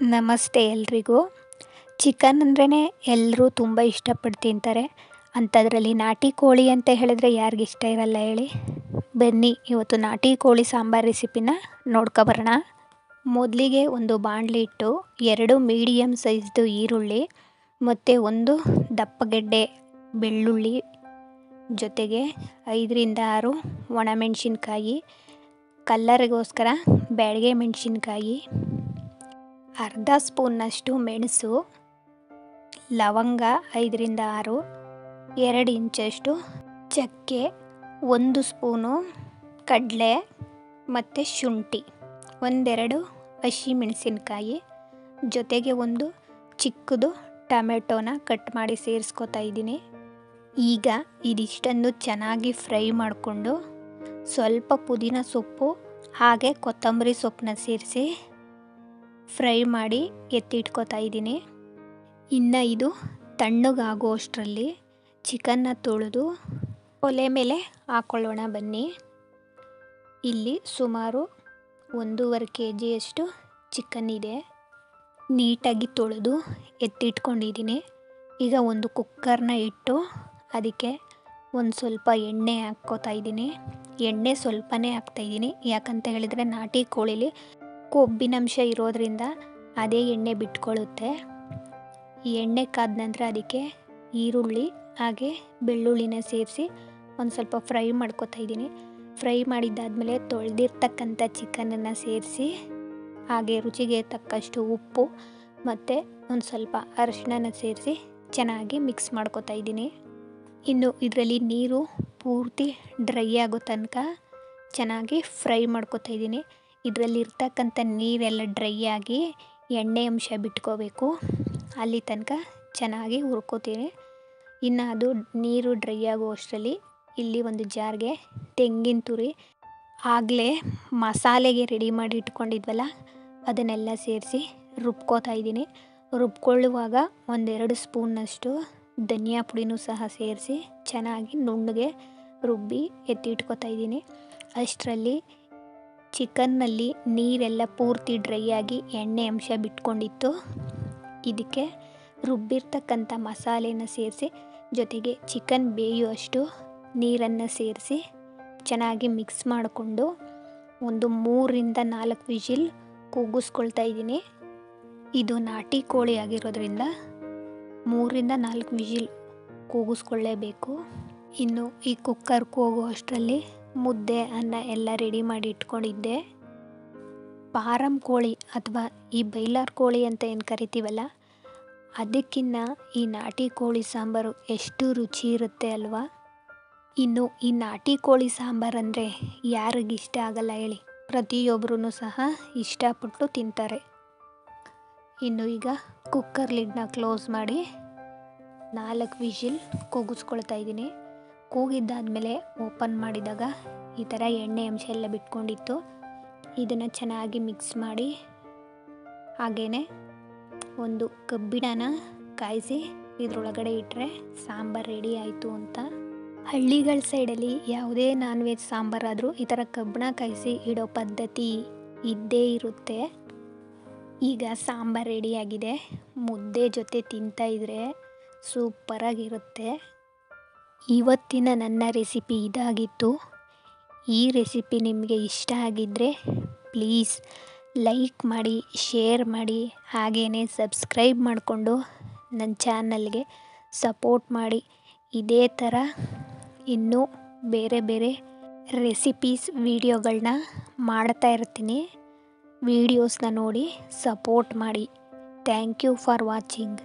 ನಮಸ್ತೆ ಎಲ್ರಿಗೂ. ಚಿಕನ್ ಅಂದ್ರೇ ಎಲ್ಲರೂ ತುಂಬ ಇಷ್ಟಪಟ್ಟು ತಿಂತಾರೆ. ಅಂಥದ್ರಲ್ಲಿ ನಾಟಿ ಕೋಳಿ ಅಂತ ಹೇಳಿದ್ರೆ ಯಾರಿಗಿಷ್ಟ ಇರಲ್ಲ ಹೇಳಿ. ಬನ್ನಿ ಇವತ್ತು ನಾಟಿ ಕೋಳಿ ಸಾಂಬಾರು ರೆಸಿಪಿನ ನೋಡ್ಕೊಬರೋಣ. ಮೊದಲಿಗೆ ಒಂದು ಬಾಣಲಿ ಇಟ್ಟು 2 ಮೀಡಿಯಮ್ ಸೈಜ್ದು ಈರುಳ್ಳಿ ಮತ್ತು 1 ದಪ್ಪಗೆಡ್ಡೆ ಬೆಳ್ಳುಳ್ಳಿ, ಜೊತೆಗೆ 5ರಿಂದ 6 ಒಣಮೆಣಸಿನ್ಕಾಯಿ, ಕಲ್ಲರಿಗೋಸ್ಕರ ಬ್ಯಾಡಗೆ ಮೆಣಸಿನ್ಕಾಯಿ, ಅರ್ಧ ಸ್ಪೂನ್ನಷ್ಟು ಮೆಣಸು, ಲವಂಗ 5ರಿಂದ 6, 2 ಇಂಚಷ್ಟು ಚಕ್ಕೆ, 1 ಸ್ಪೂನು ಕಡಲೆ ಮತ್ತು ಶುಂಠಿ, 1-2 ಹಸಿಮೆಣಸಿನ್ಕಾಯಿ, ಜೊತೆಗೆ ಒಂದು ಚಿಕ್ಕದು ಟೊಮೆಟೊನ ಕಟ್ ಮಾಡಿ ಸೇರಿಸ್ಕೊತಾ ಇದ್ದೀನಿ. ಈಗ ಇದಿಷ್ಟನ್ನು ಚೆನ್ನಾಗಿ ಫ್ರೈ ಮಾಡಿಕೊಂಡು ಸ್ವಲ್ಪ ಪುದೀನ ಸೊಪ್ಪು ಹಾಗೆ ಕೊತ್ತಂಬರಿ ಸೊಪ್ಪನ್ನ ಸೇರಿಸಿ ಫ್ರೈ ಮಾಡಿ ಎತ್ತಿಟ್ಕೊತಾ ಇದ್ದೀನಿ. ಇನ್ನು ಇದು ತಣ್ಣಗಾಗೋ ಅಷ್ಟರಲ್ಲಿ ಚಿಕನ್ನ ತೊಳೆದು ಒಲೆ ಮೇಲೆ ಹಾಕ್ಕೊಳ್ಳೋಣ ಬನ್ನಿ. ಇಲ್ಲಿ ಸುಮಾರು 1.5 kgಯಷ್ಟು ಚಿಕನ್ ಇದೆ. ನೀಟಾಗಿ ತೊಳೆದು ಎತ್ತಿಟ್ಕೊಂಡಿದ್ದೀನಿ. ಈಗ ಒಂದು ಕುಕ್ಕರ್ನ ಇಟ್ಟು ಅದಕ್ಕೆ ಒಂದು ಸ್ವಲ್ಪ ಎಣ್ಣೆ ಹಾಕ್ಕೋತಾ ಇದ್ದೀನಿ. ಎಣ್ಣೆ ಸ್ವಲ್ಪನೇ ಹಾಕ್ತಾಯಿದ್ದೀನಿ, ಯಾಕಂತ ಹೇಳಿದರೆ ನಾಟಿ ಕೋಳಿಲಿ ಕೊಬ್ಬಿನಂಶ ಇರೋದ್ರಿಂದ ಅದೇ ಎಣ್ಣೆ ಬಿಟ್ಕೊಳ್ಳುತ್ತೆ. ಈ ಎಣ್ಣೆ ಕಾದ ನಂತರ ಅದಕ್ಕೆ ಈರುಳ್ಳಿ ಹಾಗೆ ಬೆಳ್ಳುಳ್ಳಿನ ಸೇರಿಸಿ ಒಂದು ಸ್ವಲ್ಪ ಫ್ರೈ ಮಾಡ್ಕೊತಾ ಇದ್ದೀನಿ. ಫ್ರೈ ಮಾಡಿದ್ದಾದಮೇಲೆ ತೊಳೆದಿರ್ತಕ್ಕಂಥ ಚಿಕನನ್ನು ಸೇರಿಸಿ ಹಾಗೆ ರುಚಿಗೆ ತಕ್ಕಷ್ಟು ಉಪ್ಪು ಮತ್ತು ಒಂದು ಸ್ವಲ್ಪ ಅರಿಶಿಣನ ಸೇರಿಸಿ ಚೆನ್ನಾಗಿ ಮಿಕ್ಸ್ ಮಾಡ್ಕೊತಾ ಇದ್ದೀನಿ. ಇನ್ನು ಇದರಲ್ಲಿ ನೀರು ಪೂರ್ತಿ ಡ್ರೈ ಆಗೋ ತನಕ ಚೆನ್ನಾಗಿ ಫ್ರೈ ಮಾಡ್ಕೊತಾ ಇದ್ದೀನಿ. ಇದರಲ್ಲಿ ಇರ್ತಕ್ಕಂಥ ನೀರೆಲ್ಲ ಡ್ರೈ ಆಗಿ ಎಣ್ಣೆ ಅಂಶ ಬಿಟ್ಕೋಬೇಕು, ಅಲ್ಲಿ ತನಕ ಚೆನ್ನಾಗಿ ಹುರ್ಕೋತೀನಿ. ಇನ್ನು ಅದು ನೀರು ಡ್ರೈ ಆಗೋ ಅಷ್ಟರಲ್ಲಿ ಇಲ್ಲಿ ಒಂದು ಜಾರ್ಗೆ ತೆಂಗಿನ ತುರಿ ಆಗಲೇ ಮಸಾಲೆಗೆ ರೆಡಿ ಮಾಡಿ ಇಟ್ಕೊಂಡಿದ್ವಲ್ಲ ಅದನ್ನೆಲ್ಲ ಸೇರಿಸಿ ರುಬ್ಕೋತಾ ಇದ್ದೀನಿ. ರುಬ್ಕೊಳ್ಳುವಾಗ 1-2 ಸ್ಪೂನ್ನಷ್ಟು ಧನಿಯಾ ಪುಡಿನೂ ಸಹ ಸೇರಿಸಿ ಚೆನ್ನಾಗಿ ನುಣ್ಣಗೆ ರುಬ್ಬಿ ಎತ್ತಿಟ್ಕೊತಾ ಇದ್ದೀನಿ. ಅಷ್ಟರಲ್ಲಿ ಚಿಕನ್ನಲ್ಲಿ ನೀರೆಲ್ಲ ಪೂರ್ತಿ ಡ್ರೈ ಆಗಿ ಎಣ್ಣೆ ಅಂಶ ಬಿಟ್ಕೊಂಡಿತ್ತು. ಇದಕ್ಕೆ ರುಬ್ಬಿರ್ತಕ್ಕಂಥ ಮಸಾಲೆನ ಸೇರಿಸಿ ಜೊತೆಗೆ ಚಿಕನ್ ಬೇಯುವಷ್ಟು ನೀರನ್ನು ಸೇರಿಸಿ ಚೆನ್ನಾಗಿ ಮಿಕ್ಸ್ ಮಾಡಿಕೊಂಡು ಒಂದು 3ರಿಂದ 4 ವಿಜಿಲ್ ಕೂಗಿಸ್ಕೊಳ್ತಾ ಇದ್ದೀನಿ. ಇದು ನಾಟಿ ಕೋಳಿ ಆಗಿರೋದ್ರಿಂದ 3ರಿಂದ 4 ವಿಜಿಲ್ ಕೂಗಿಸ್ಕೊಳ್ಳೇಬೇಕು. ಇನ್ನು ಈ ಕುಕ್ಕರ್ ಕೂಗೋ ಅಷ್ಟರಲ್ಲಿ ಮುದ್ದೆ ಅನ್ನ ಎಲ್ಲ ರೆಡಿ ಮಾಡಿ ಇಟ್ಕೊಂಡಿದ್ದೆ. ಫಾರಂ ಕೋಳಿ ಅಥವಾ ಈ ಬೈಲರ್ ಕೋಳಿ ಅಂತ ಏನು ಕರಿತೀವಲ್ಲ, ಅದಕ್ಕಿಂತ ಈ ನಾಟಿ ಕೋಳಿ ಸಾಂಬಾರು ಎಷ್ಟು ರುಚಿ ಇರುತ್ತೆ ಅಲ್ವಾ. ಇನ್ನು ಈ ನಾಟಿ ಕೋಳಿ ಸಾಂಬಾರು ಅಂದರೆ ಯಾರಿಗಿಷ್ಟ ಆಗಲ್ಲ ಹೇಳಿ. ಪ್ರತಿಯೊಬ್ಬರೂ ಸಹ ಇಷ್ಟಪಟ್ಟು ತಿಂತಾರೆ. ಇನ್ನು ಈಗ ಕುಕ್ಕರ್ ಲಿಡ್ನ ಕ್ಲೋಸ್ ಮಾಡಿ 4 ವಿಜಿಲ್ ಕೂಗಿಸ್ಕೊಳ್ತಾ ಇದ್ದೀನಿ. ಕೂಗಿದ್ದಾದಮೇಲೆ ಓಪನ್ ಮಾಡಿದಾಗ ಈ ಥರ ಎಣ್ಣೆ ಅಂಶ ಎಲ್ಲ ಬಿಟ್ಕೊಂಡಿತ್ತು. ಇದನ್ನು ಚೆನ್ನಾಗಿ ಮಿಕ್ಸ್ ಮಾಡಿ ಹಾಗೆಯೇ ಒಂದು ಕಬ್ಬಿಣನ ಕಾಯಿಸಿ ಇದರೊಳಗಡೆ ಇಟ್ಟರೆ ಸಾಂಬಾರು ರೆಡಿ ಆಯಿತು ಅಂತ. ಹಳ್ಳಿಗಳ ಸೈಡಲ್ಲಿ ಯಾವುದೇ ನಾನ್ ವೆಜ್ ಸಾಂಬಾರಾದರೂ ಈ ಥರ ಕಬ್ಬಿಣ ಕಾಯಿಸಿ ಇಡೋ ಪದ್ಧತಿ ಇದ್ದೇ ಇರುತ್ತೆ. ಈಗ ಸಾಂಬಾರು ರೆಡಿಯಾಗಿದೆ. ಮುದ್ದೆ ಜೊತೆ ತಿಂತಾಯಿದ್ರೆ ಸೂಪರಾಗಿರುತ್ತೆ. ಇವತ್ತಿನ ನನ್ನ ರೆಸಿಪಿ ಇದಾಗಿತ್ತು. ಈ ರೆಸಿಪಿ ನಿಮಗೆ ಇಷ್ಟ ಆಗಿದ್ದರೆ ಪ್ಲೀಸ್ ಲೈಕ್ ಮಾಡಿ, ಶೇರ್ ಮಾಡಿ, ಹಾಗೆಯೇ ಸಬ್ಸ್ಕ್ರೈಬ್ ಮಾಡಿಕೊಂಡು ನನ್ನ ಚಾನಲ್ಗೆ ಸಪೋರ್ಟ್ ಮಾಡಿ. ಇದೇ ಥರ ಇನ್ನೂ ಬೇರೆ ಬೇರೆ ರೆಸಿಪೀಸ್ ವಿಡಿಯೋಗಳನ್ನ ಮಾಡ್ತಾ ಇರ್ತೀನಿ. ವಿಡಿಯೋಸ್ನ ನೋಡಿ ಸಪೋರ್ಟ್ ಮಾಡಿ. Thank you for watching.